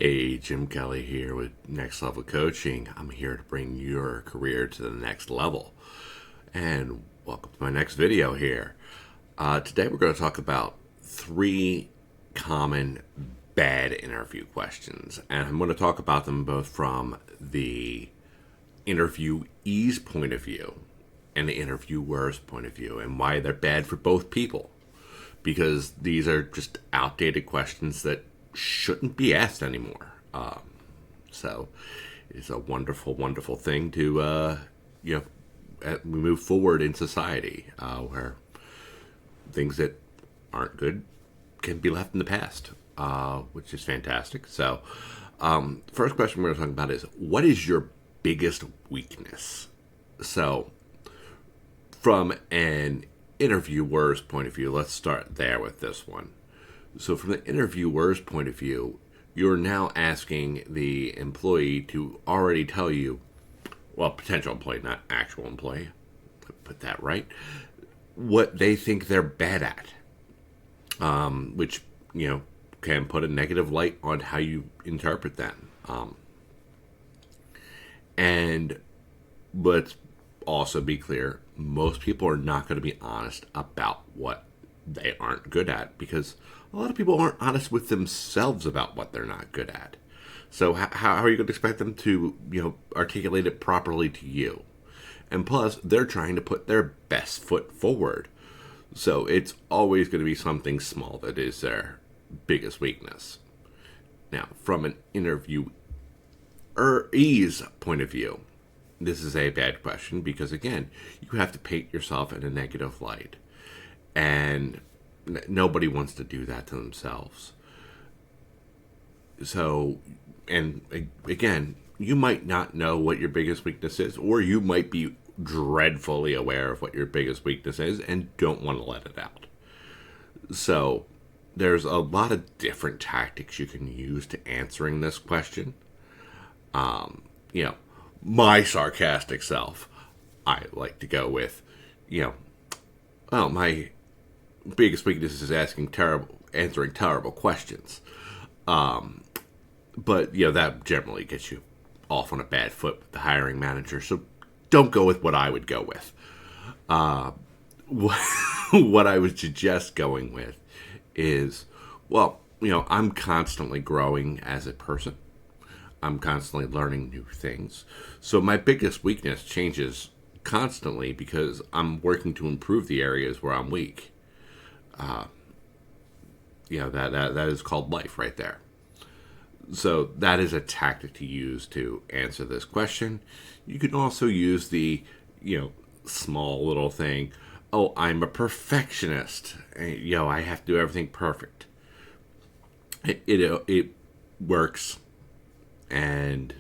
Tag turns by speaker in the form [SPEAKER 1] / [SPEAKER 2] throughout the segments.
[SPEAKER 1] Hey, Jim Kelly here with Next Level Coaching. I'm here to bring your career to the next level. And welcome to my next video here. Today we're going to talk about 3 common bad interview questions. And I'm going to talk about them both from the interviewee's point of view and the interviewer's point of view, and why they're bad for both people. Because these are just outdated questions that shouldn't be asked anymore. So it's a wonderful, wonderful thing to, move forward in society where things that aren't good can be left in the past, which is fantastic. So, first question we're going to talk about is, what is your biggest weakness? So, from an interviewer's point of view, let's start there with this one. So from the interviewer's point of view, you're now asking the employee to already tell you, well, potential employee, not actual employee, put that right, what they think they're bad at, which, can put a negative light on how you interpret them. And let's also be clear, most people are not going to be honest about what they aren't good at, because a lot of people aren't honest with themselves about what they're not good at. So how are you going to expect them to, articulate it properly to you? And plus, they're trying to put their best foot forward. So it's always going to be something small that is their biggest weakness. Now, from an interviewee's point of view, this is a bad question because, again, you have to paint yourself in a negative light. And nobody wants to do that to themselves. So, and again, you might not know what your biggest weakness is, or you might be dreadfully aware of what your biggest weakness is and don't want to let it out. So, there's a lot of different tactics you can use to answering this question. My sarcastic self, I like to go with, my biggest weakness is answering terrible questions. But that generally gets you off on a bad foot with the hiring manager. So don't go with what I would go with. What I would suggest going with is, I'm constantly growing as a person. I'm constantly learning new things. So my biggest weakness changes constantly because I'm working to improve the areas where I'm weak. That is called life right there. So that is a tactic to use to answer this question. You can also use the, small little thing. Oh, I'm a perfectionist. I have to do everything perfect. It works, and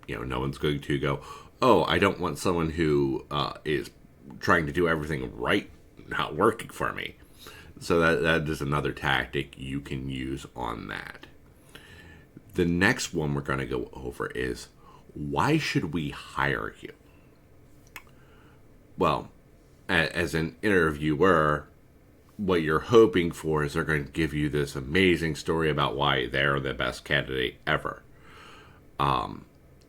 [SPEAKER 1] no one's going to go, oh, I don't want someone who is trying to do everything right not working for me. So that is another tactic you can use on that. The next one we're going to go over is, why should we hire you? Well, as an interviewer, what you're hoping for is they're going to give you this amazing story about why they're the best candidate ever.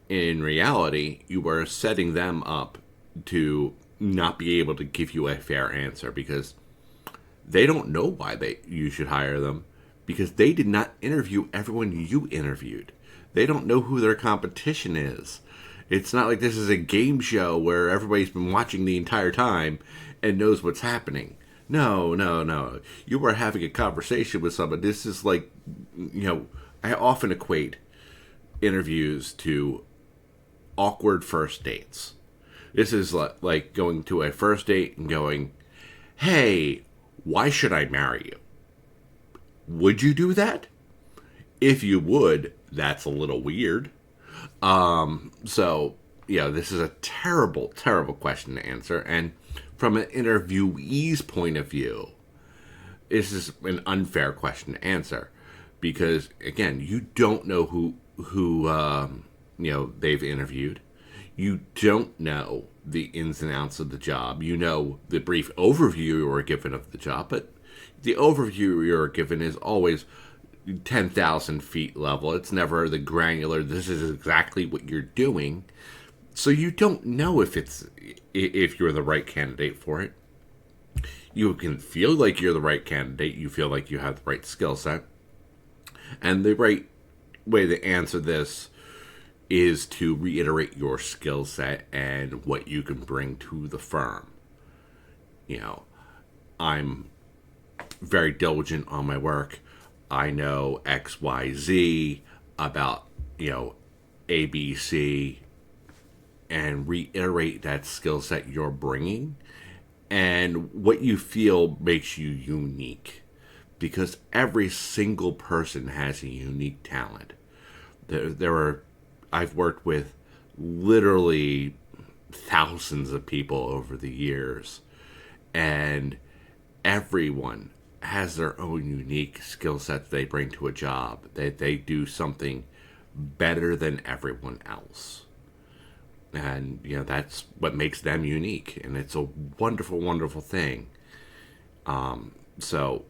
[SPEAKER 1] In reality, you are setting them up to not be able to give you a fair answer, because they don't know why you should hire them, because they did not interview everyone you interviewed. They don't know who their competition is. It's not like this is a game show where everybody's been watching the entire time and knows what's happening. No. You were having a conversation with someone. This is like, I often equate interviews to awkward first dates. This is like going to a first date and going, hey, why should I marry you? Would you do that? If you would, that's a little weird. This is a terrible, terrible question to answer. And from an interviewee's point of view, this is an unfair question to answer. Because, again, you don't know who they've interviewed. You don't know the ins and outs of the job. You know the brief overview you were given of the job, but the overview you're given is always 10,000 feet level. It's never the granular, this is exactly what you're doing. So you don't know if you're the right candidate for it. You can feel like you're the right candidate. You feel like you have the right skill set. And the right way to answer this is to reiterate your skill set and what you can bring to the firm. You know, I'm very diligent on my work. I know XYZ about, ABC, and reiterate that skill set you're bringing and what you feel makes you unique. Because every single person has a unique talent. I've worked with literally thousands of people over the years, and everyone has their own unique skill set they bring to a job. They do something better than everyone else. And, that's what makes them unique. And it's a wonderful, wonderful thing. So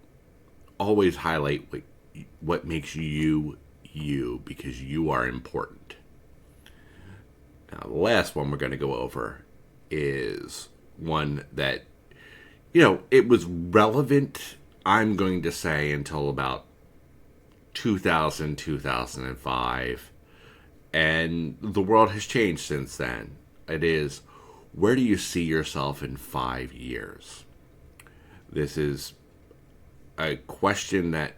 [SPEAKER 1] always highlight what makes you, because you are important. Now, the last one we're going to go over is one that, it was relevant, I'm going to say, until about 2000, 2005. And the world has changed since then. It is, where do you see yourself in 5 years? This is a question that,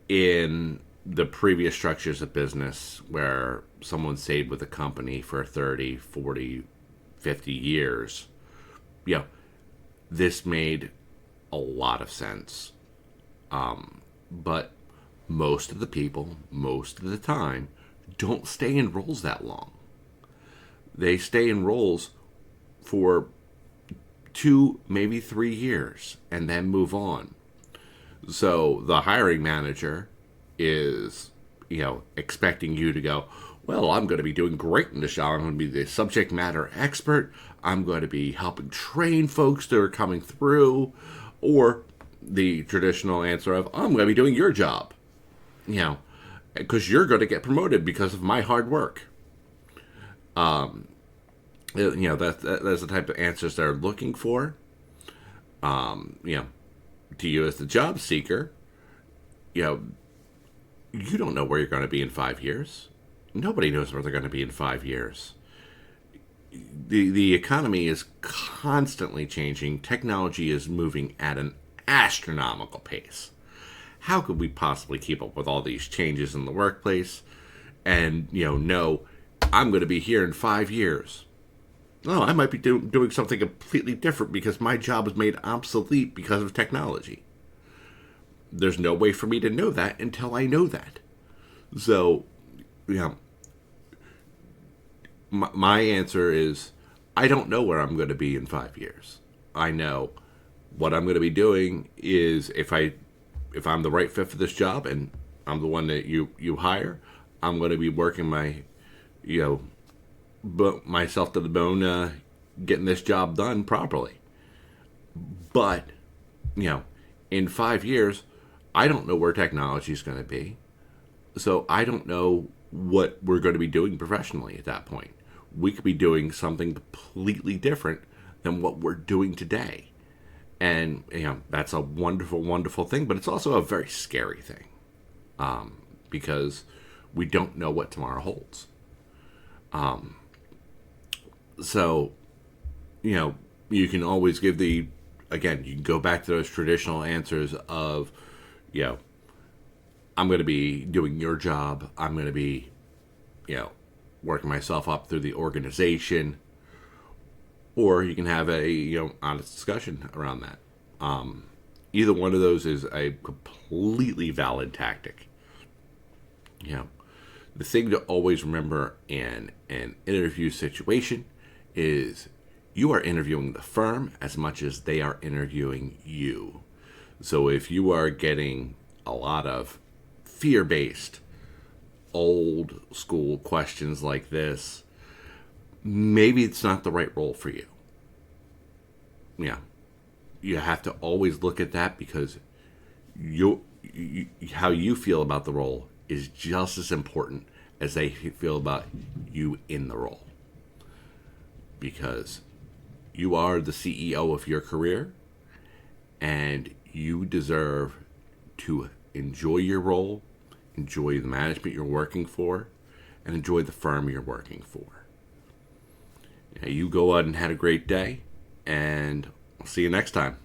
[SPEAKER 1] in the previous structures of business where someone stayed with a company for 30, 40, 50 years, this made a lot of sense. But most of the people, most of the time, don't stay in roles that long. They stay in roles for 2, maybe 3 years and then move on. So the hiring manager is, expecting you to go, well, I'm going to be doing great in this job. I'm going to be the subject matter expert. I'm going to be helping train folks that are coming through. Or the traditional answer of, I'm going to be doing your job. Because you're going to get promoted because of my hard work. That's the type of answers they're looking for. To you as the job seeker, you don't know where you're going to be in 5 years. Nobody knows where they're going to be in 5 years. The economy is constantly changing. Technology is moving at an astronomical pace. How could we possibly keep up with all these changes in the workplace and, know I'm going to be here in 5 years? Oh, I might be doing something completely different because my job is made obsolete because of technology. There's no way for me to know that until I know that. So, my answer is, I don't know where I'm going to be in 5 years. I know what I'm going to be doing is if I'm the right fit for this job and I'm the one that you hire, I'm going to be working myself to the bone, getting this job done properly. But, in 5 years, I don't know where technology is going to be. So I don't know what we're going to be doing professionally at that point. We could be doing something completely different than what we're doing today. And, that's a wonderful, wonderful thing, but it's also a very scary thing because we don't know what tomorrow holds. So, you can always give you can go back to those traditional answers of, I'm going to be doing your job. I'm going to be, working myself up through the organization. Or you can have a honest discussion around that. Either one of those is a completely valid tactic. The thing to always remember in an interview situation is you are interviewing the firm as much as they are interviewing you. So if you are getting a lot of fear-based, old school questions like this, maybe it's not the right role for you. You have to always look at that because how you feel about the role is just as important as they feel about you in the role. Because you are the CEO of your career, and you deserve to enjoy your role, enjoy the management you're working for, and enjoy the firm you're working for. Now, you go out and have a great day, and I'll see you next time.